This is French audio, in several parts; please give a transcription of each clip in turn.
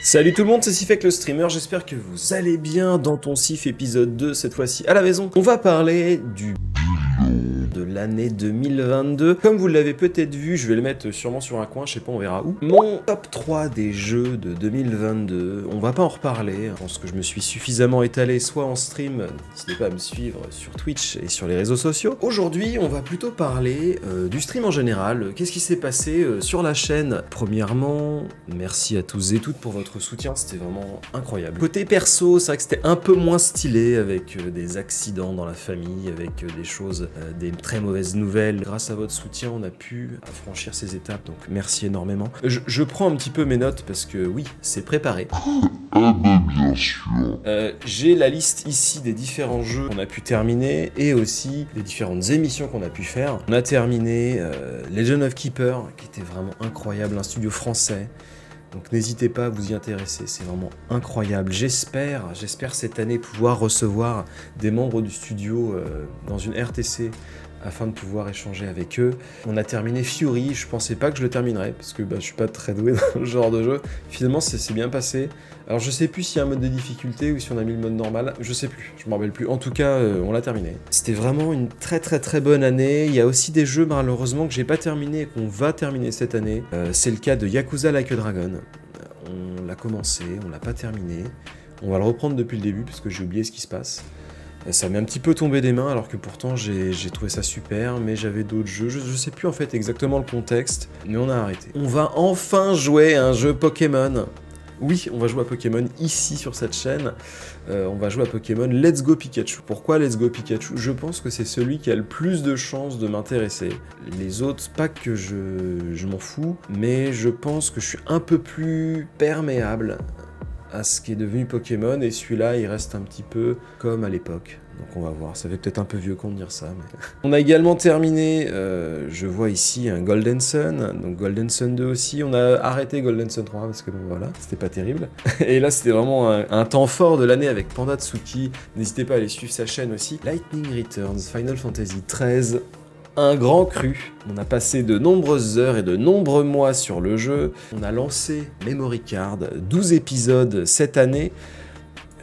Salut tout le monde, c'est Sifek le streamer, j'espère que vous allez bien dans ton Sif épisode 2, cette fois-ci à la maison. On va parler du de l'année 2022. Comme vous l'avez peut-être vu, je vais le mettre sûrement sur un coin, je sais pas, on verra où. Mon top 3 des jeux de 2022, on va pas en reparler, je pense que je me suis suffisamment étalé soit en stream, n'hésitez pas à me suivre sur Twitch et sur les réseaux sociaux. Aujourd'hui, on va plutôt parler du stream en général, qu'est-ce qui s'est passé sur la chaîne. Premièrement, merci à tous et toutes pour votre soutien, c'était vraiment incroyable. Côté perso, c'est vrai que c'était un peu moins stylé avec des accidents dans la famille, avec des choses, des très mauvaises nouvelles. Grâce à votre soutien, on a pu franchir ces étapes, donc merci énormément. Je prends un petit peu mes notes parce que oui, c'est préparé. Bien sûr. J'ai la liste ici des différents jeux qu'on a pu terminer et aussi des différentes émissions qu'on a pu faire. On a terminé Legend of Keeper, qui était vraiment incroyable, un studio français. Donc n'hésitez pas à vous y intéresser, c'est vraiment incroyable. J'espère cette année pouvoir recevoir des membres du studio dans une RTC afin de pouvoir échanger avec eux. On a terminé Fury, je pensais pas que je le terminerais parce que je suis pas très doué dans le genre de jeu. Finalement c'est bien passé. Alors je sais plus s'il y a un mode de difficulté ou si on a mis le mode normal, je sais plus, je m'en rappelle plus. En tout cas, on l'a terminé. C'était vraiment une très bonne année. Il y a aussi des jeux malheureusement que j'ai pas terminé et qu'on va terminer cette année. C'est le cas de Yakuza Like a Dragon. On l'a commencé, on l'a pas terminé. On va le reprendre depuis le début parce que j'ai oublié ce qui se passe. Ça m'est un petit peu tombé des mains alors que pourtant j'ai trouvé ça super, mais j'avais d'autres jeux, je sais plus en fait exactement le contexte, mais on a arrêté. On va enfin jouer à un jeu Pokémon. Oui, on va jouer à Pokémon ici sur cette chaîne, on va jouer à Pokémon Let's Go Pikachu. Pourquoi Let's Go Pikachu? Je pense que c'est celui qui a le plus de chances de m'intéresser. Les autres, pas que je m'en fous, mais je pense que je suis un peu plus perméable à ce qui est devenu Pokémon, et celui-là il reste un petit peu comme à l'époque. Donc on va voir, ça fait peut-être un peu vieux con de dire ça. Mais... On a également terminé, je vois ici un Golden Sun, donc Golden Sun 2 aussi. On a arrêté Golden Sun 3 parce que bon voilà, c'était pas terrible. Et là c'était vraiment un temps fort de l'année avec Panda Tsuki. N'hésitez pas à aller suivre sa chaîne aussi. Lightning Returns, Final Fantasy XIII. Un grand cru. On a passé de nombreuses heures et de nombreux mois sur le jeu. On a lancé Memory Card, 12 épisodes cette année.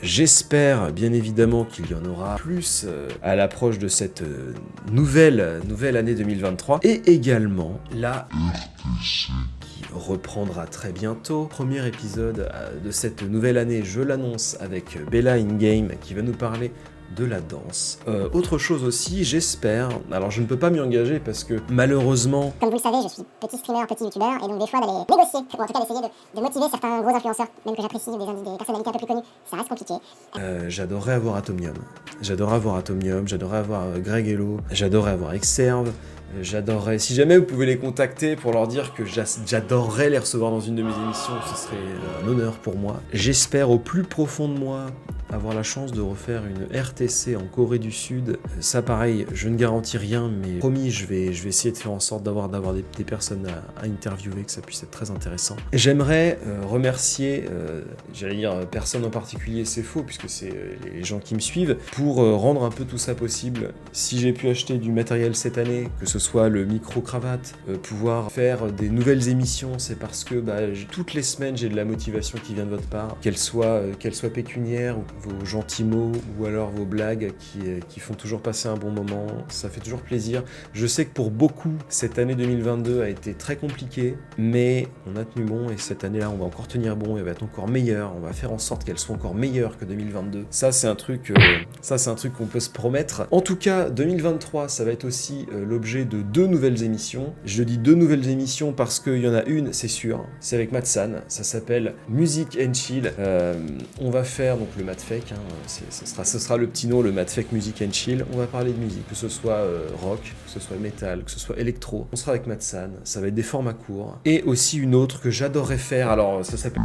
J'espère bien évidemment qu'il y en aura plus à l'approche de cette nouvelle année 2023. Et également la RTC qui reprendra très bientôt. Premier épisode de cette nouvelle année, je l'annonce, avec Bella In-Game qui va nous parler de la danse. Autre chose aussi, j'espère, alors je ne peux pas m'y engager parce que malheureusement... Comme vous le savez, je suis petit streamer, petit youtubeur, et donc des fois d'aller négocier, ou en tout cas d'essayer de motiver certains gros influenceurs, même que j'apprécie, des personnalités un peu plus connues, ça reste compliqué. J'adorerais avoir Atomium, j'adorerais avoir Greg Hello, j'adorerais avoir Exerve, j'adorerais, si jamais vous pouvez les contacter pour leur dire que j'adorerais les recevoir dans une de mes émissions, ce serait un honneur pour moi. J'espère au plus profond de moi avoir la chance de refaire une RTC en Corée du Sud. Ça pareil, je ne garantis rien, mais promis, je vais essayer de faire en sorte d'avoir des personnes à interviewer, que ça puisse être très intéressant. J'aimerais remercier, j'allais dire personne en particulier, c'est faux, puisque c'est les gens qui me suivent, pour rendre un peu tout ça possible. Si j'ai pu acheter du matériel cette année, que ce soit le micro-cravate, pouvoir faire des nouvelles émissions, c'est parce que toutes les semaines, j'ai de la motivation qui vient de votre part, qu'elle soit pécuniaire, ou vos gentils mots, ou alors vos blagues qui font toujours passer un bon moment, ça fait toujours plaisir. Je sais que pour beaucoup, cette année 2022 a été très compliquée, mais on a tenu bon, et cette année-là, on va encore tenir bon, et elle va être encore meilleure, on va faire en sorte qu'elle soit encore meilleure que 2022. Ça, c'est un truc qu'on peut se promettre. En tout cas, 2023, ça va être aussi l'objet de 2 nouvelles émissions. Je dis 2 nouvelles émissions parce qu'il y en a une, c'est sûr, c'est avec Matsan, ça s'appelle Music and Chill. On va faire donc le Matfek, ce sera le petit nom, le Matfek Music and Chill. On va parler de musique, que ce soit rock, que ce soit metal, que ce soit électro. On sera avec Matsan, ça va être des formats courts. Et aussi une autre que j'adorerais faire, alors ça s'appelle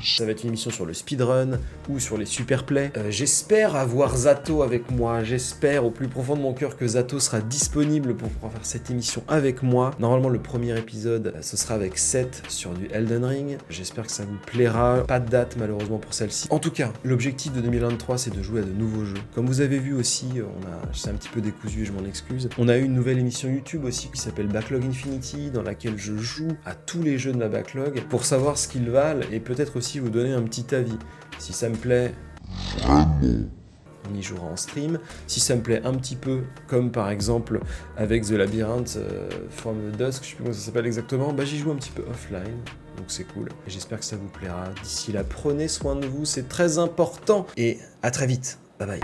Ça va être une émission sur le speedrun ou sur les super plays. J'espère avoir Zato avec moi, j'espère au plus profond de mon cœur que Zato sera disponible pour pouvoir faire cette émission avec moi. Normalement le premier épisode, ce sera avec Seth sur du Elden Ring. J'espère que ça vous plaira. Pas de date malheureusement pour celle-ci. En tout cas, l'objectif de 2023 c'est de jouer à de nouveaux jeux. Comme vous avez vu aussi, c'est un petit peu décousu et je m'en excuse. On a eu une nouvelle émission YouTube aussi qui s'appelle Backlog Infinity dans laquelle je joue à tous les jeux de ma backlog pour savoir ce qu'ils valent et peut-être aussi vous donner un petit avis. Si ça me plaît, on y jouera en stream. Si ça me plaît un petit peu, comme par exemple avec The Labyrinth from Dusk, je sais plus comment ça s'appelle exactement, bah j'y joue un petit peu offline. Donc c'est cool. Et j'espère que ça vous plaira. D'ici là, prenez soin de vous, c'est très important. Et à très vite. Bye bye.